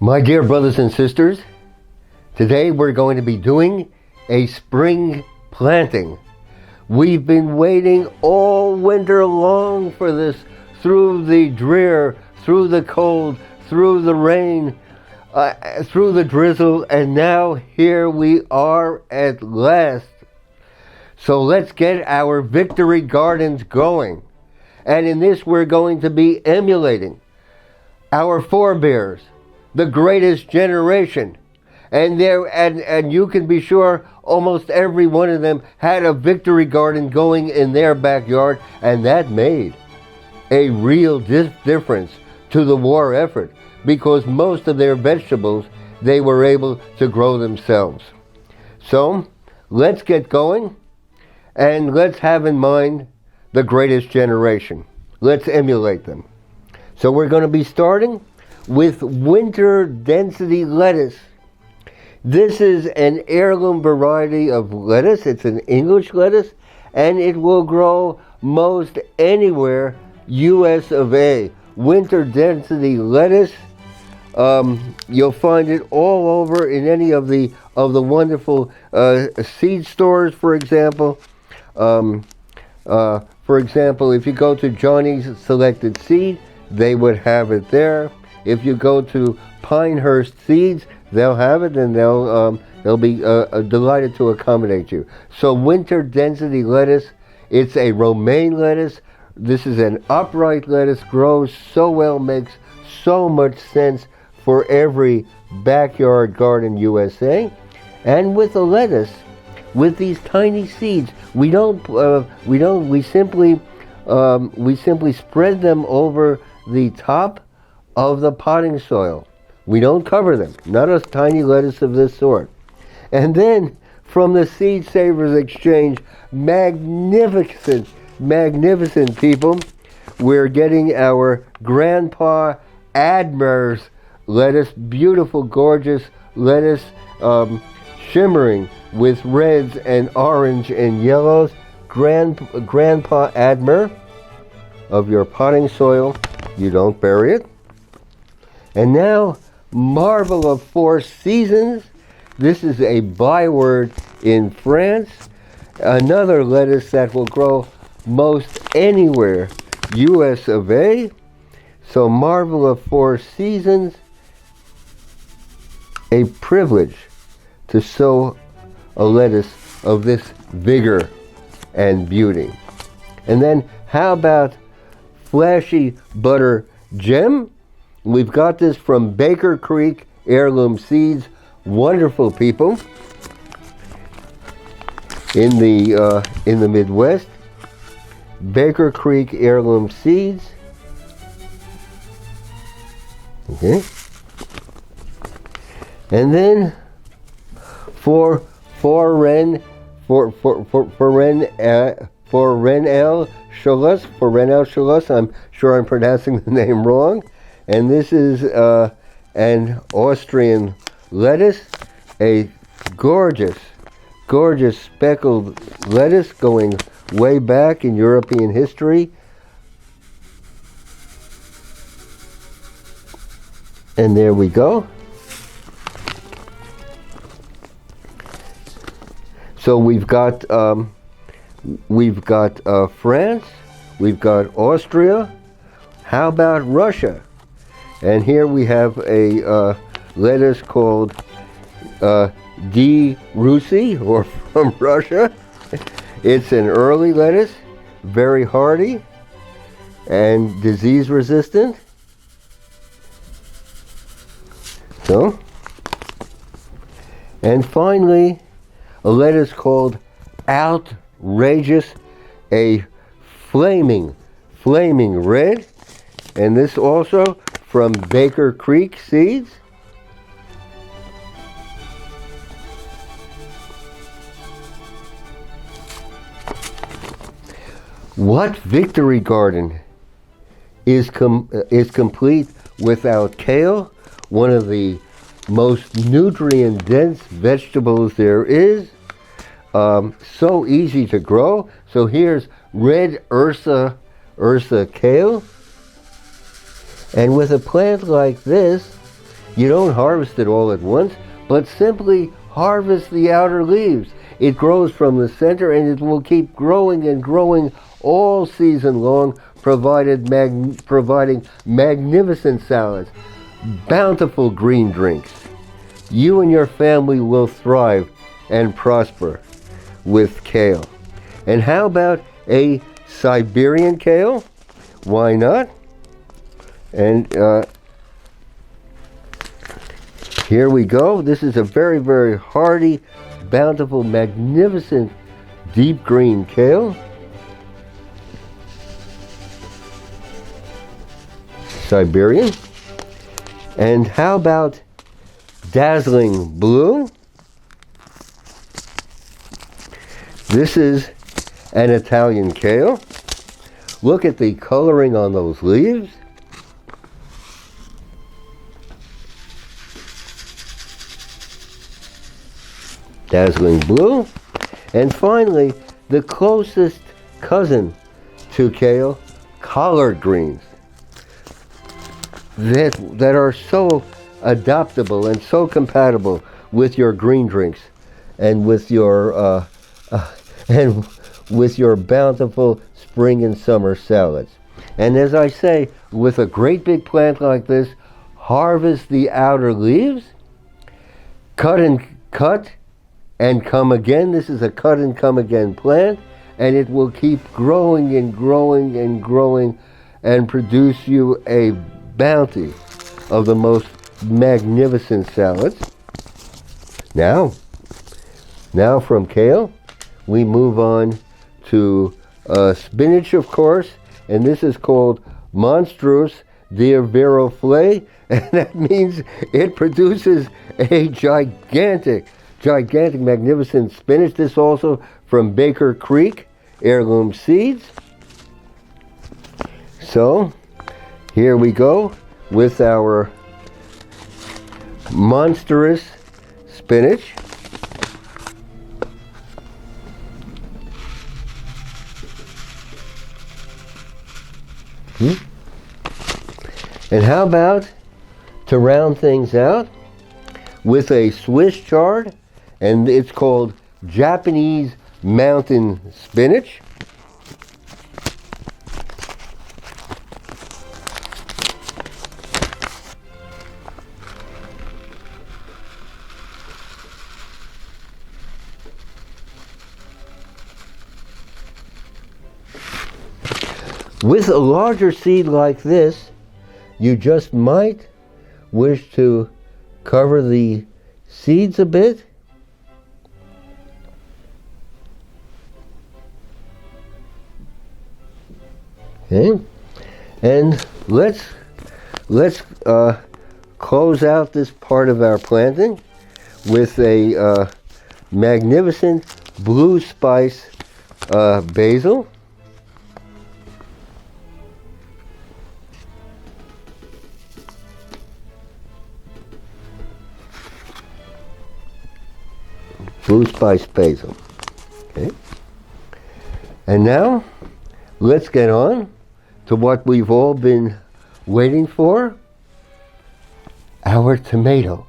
My dear brothers and sisters, today we're going to be doing a spring planting. We've been waiting all winter long for this, through the drear, through the cold, through the rain, through the drizzle, and now here we are at last. So let's get our victory gardens going. And in this we're going to be emulating our forebears, the greatest generation. And you can be sure almost every one of them had a victory garden going in their backyard, and that made a real difference to the war effort, because most of their vegetables they were able to grow themselves. So let's get going, and let's have in mind the greatest generation. Let's emulate them. So we're going to be starting with winter density lettuce. This is an heirloom variety of lettuce. It's an English lettuce, and it will grow most anywhere US of A. Winter density lettuce. You'll find it all over in any of the wonderful seed stores, for example. For example, if you go to Johnny's Selected Seed, they would have it there. If you go to Pinehurst Seeds, they'll have it, and they'll be delighted to accommodate you. So winter density lettuce, it's a romaine lettuce. This is an upright lettuce, grows so well, makes so much sense for every backyard garden USA. And with the lettuce, with these tiny seeds, we simply spread them over the top of the potting soil. We don't cover them, not a tiny lettuce of this sort. And then from the Seed Savers Exchange, magnificent people, we're getting our Grandpa Admer's lettuce, beautiful, gorgeous lettuce, shimmering with reds and orange and yellows. Grandpa Admer of your potting soil. You don't bury it. And now, Marvel of Four Seasons. This is a byword in France. Another lettuce that will grow most anywhere US of A. So Marvel of Four Seasons, a privilege to sow a lettuce of this vigor and beauty. And then how about Flashy Butter Gem? We've got this from Baker Creek Heirloom Seeds. Wonderful people in the Midwest. Baker Creek Heirloom Seeds. Okay. And then for Renel Chalus, I'm sure I'm pronouncing the name wrong. And this is an Austrian lettuce, a gorgeous speckled lettuce going way back in European history. And there we go. So we've got France, we've got Austria. How about Russia? And here we have a lettuce called D. Rusi, or from Russia. It's an early lettuce, very hardy and disease resistant. So, and finally, a lettuce called Outrageous, a flaming red, and this also from Baker Creek Seeds. What victory garden is complete without kale, one of the most nutrient-dense vegetables there is? So easy to grow. So here's red Ursa kale. And with a plant like this, You don't harvest it all at once, but simply harvest the outer leaves. It grows from the center and it will keep growing and growing all season long, providing magnificent salads, bountiful green drinks. You and your family will thrive and prosper with kale. And how about a Siberian kale? Why not? And here we go. This is a very, very hardy, bountiful, magnificent, deep green kale. Siberian. And how about dazzling blue? This is an Italian kale. Look at the coloring on those leaves. Dazzling blue. And finally, the closest cousin to kale, collard greens, that are so adaptable and so compatible with your green drinks and with your bountiful spring and summer salads. And as I say, with a great big plant like this, harvest the outer leaves, cut and come again. This is a cut and come again plant, and it will keep growing and growing and growing and produce you a bounty of the most magnificent salads. Now from kale, we move on to spinach, of course, and this is called monstrous viroflay, and that means it produces a gigantic, magnificent spinach. This also from Baker Creek Heirloom Seeds. So, here we go with our monstrous spinach. And how about, to round things out, with a Swiss chard, and it's called Japanese mountain spinach. With a larger seed like this, you just might wish to cover the seeds a bit. Okay, and let's close out this part of our planting with a magnificent blue spice basil. Blue spice basil. Okay. And now, let's get on to what we've all been waiting for. Our tomatoes.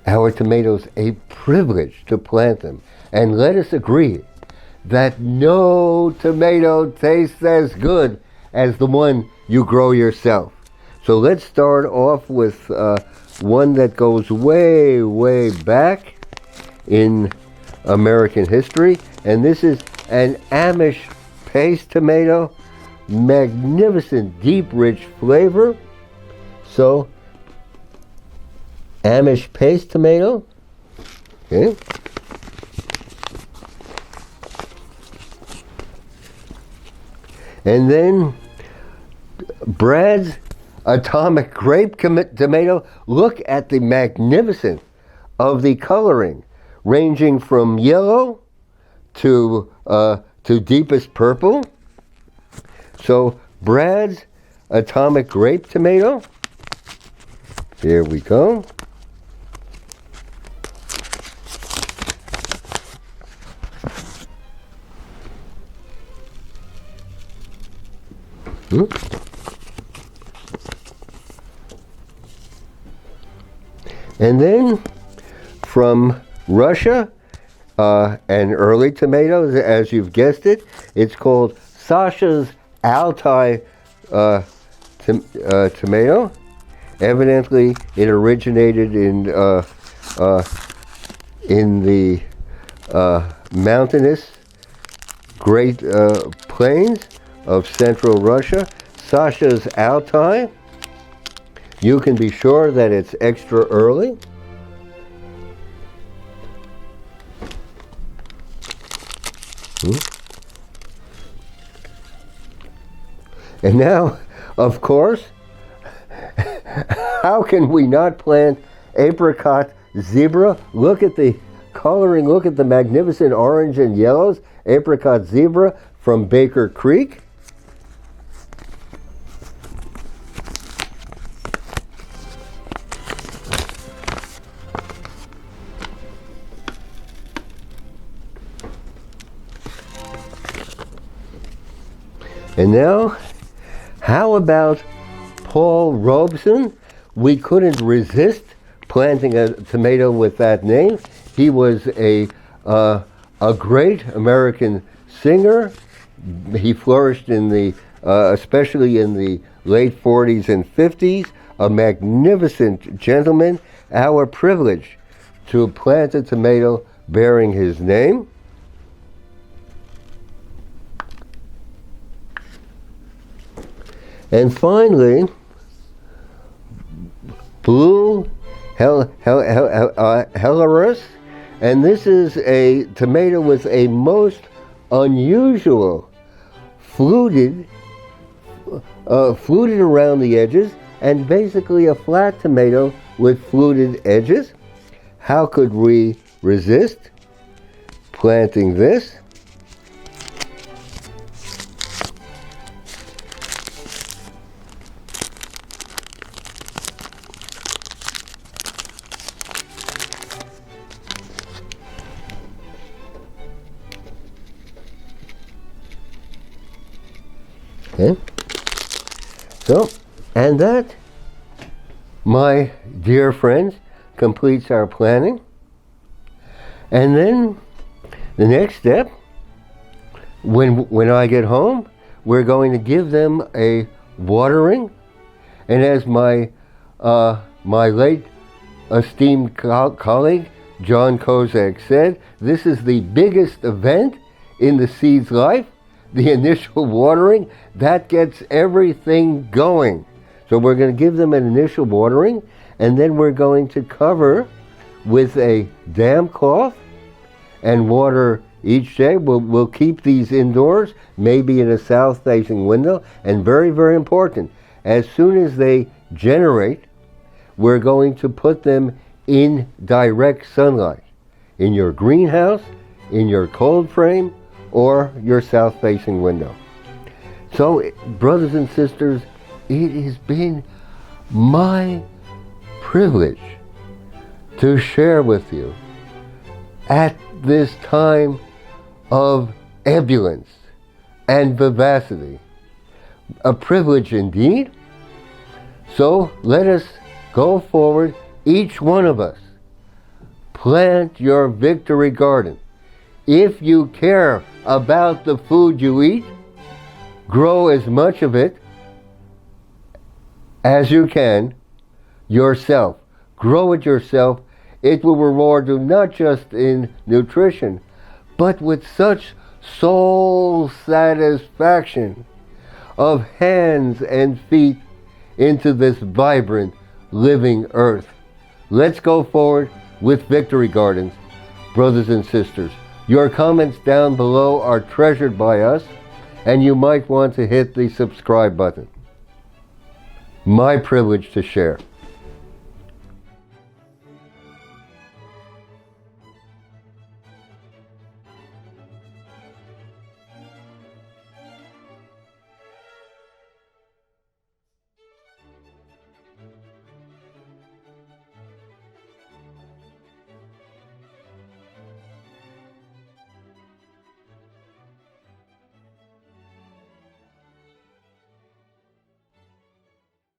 Our tomatoes, a privilege to plant them. And let us agree that no tomato tastes as good as the one you grow yourself. So let's start off with one that goes way, way back in American history, and this is an Amish paste tomato, magnificent, deep, rich flavor. So, Amish paste tomato, okay. And then Brad's atomic grape tomato. Look at the magnificence of the coloring, ranging from yellow to deepest purple. So Brad's atomic grape tomato. Here we go. And then from Russia, and early tomatoes, as you've guessed it, it's called Sasha's Altai tomato. Evidently, it originated in the mountainous Great Plains of central Russia. Sasha's Altai. You can be sure that it's extra early. And now, of course, how can we not plant apricot zebra? Look at the coloring, look at the magnificent orange and yellows. Apricot zebra from Baker Creek. And now, how about Paul Robeson? We couldn't resist planting a tomato with that name. He was a great American singer. He flourished in the, especially in the late 40s and 50s. A magnificent gentleman. Our privilege to plant a tomato bearing his name. And finally, blue Hellerus, and this is a tomato with a most unusual fluted around the edges, and basically a flat tomato with fluted edges. How could we resist planting this? Okay. So, and that, my dear friends, completes our planning. And then the next step, when I get home, we're going to give them a watering. And as my late esteemed colleague John Kozak said, this is the biggest event in the seed's life. The initial watering, that gets everything going. So we're going to give them an initial watering, and then we're going to cover with a damp cloth and water each day. We'll keep these indoors, maybe in a south-facing window, and very, very important, as soon as they generate, we're going to put them in direct sunlight, in your greenhouse, in your cold frame, or your south-facing window. So, brothers and sisters, it has been my privilege to share with you at this time of ebullience and vivacity. A privilege indeed. So let us go forward, each one of us, plant your victory garden. If you care about the food you eat, grow as much of it as you can yourself. Grow it yourself. It will reward you not just in nutrition, but with such soul satisfaction of hands and feet into this vibrant, living earth. Let's go forward with Victory Gardens, brothers and sisters. Your comments down below are treasured by us, and you might want to hit the subscribe button. My privilege to share.